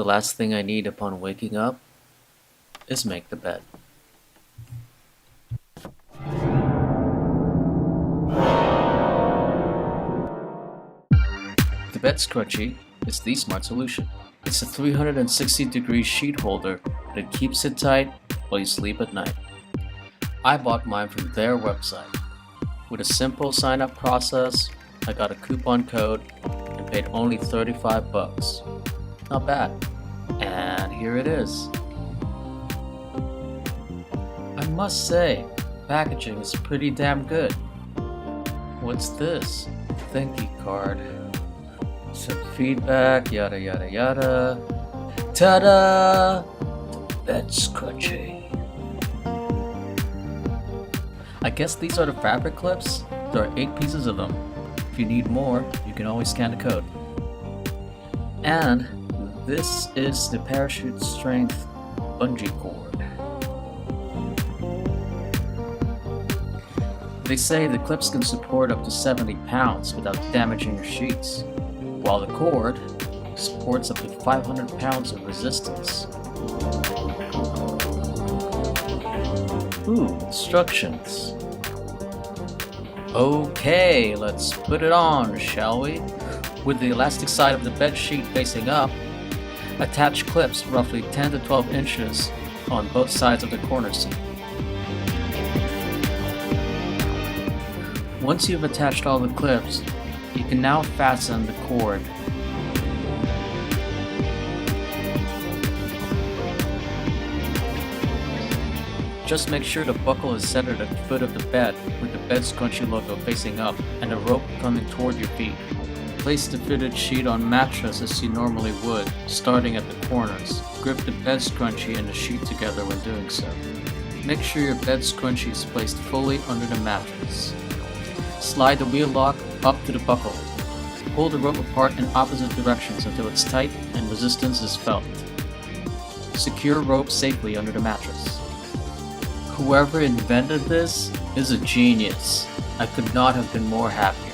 The last thing I need upon waking up is make the bed. The Bed Scrunchie is the smart solution. It's a 360-degree sheet holder that keeps it tight while you sleep at night. I bought mine from their website. With a simple sign-up process, I got a coupon code and paid only $35. Not bad. And here it is. I must say, packaging is pretty damn good. What's this? Thank you card. Some feedback, yada yada yada. Ta-da! Bed Scrunchie. I guess these are the fabric clips. There are 8 pieces of them. If you need more, you can always scan the code. And this is the parachute strength bungee cord. They say the clips can support up to 70 pounds without damaging your sheets, while the cord supports up to 500 pounds of resistance. Ooh, instructions. Okay, let's put it on, shall we? With the elastic side of the bed sheet facing up, attach clips roughly 10 to 12 inches on both sides of the corner seam. Once you've attached all the clips, you can now fasten the cord. Just make sure the buckle is centered at the foot of the bed with the Bed Scrunchie logo facing up and the rope coming toward your feet. Place the fitted sheet on mattress as you normally would, starting at the corners. Grip the Bed Scrunchie and the sheet together when doing so. Make sure your Bed Scrunchie is placed fully under the mattress. Slide the wheel lock up to the buckle. Pull the rope apart in opposite directions until it's tight and resistance is felt. Secure rope safely under the mattress. Whoever invented this is a genius. I could not have been more happy.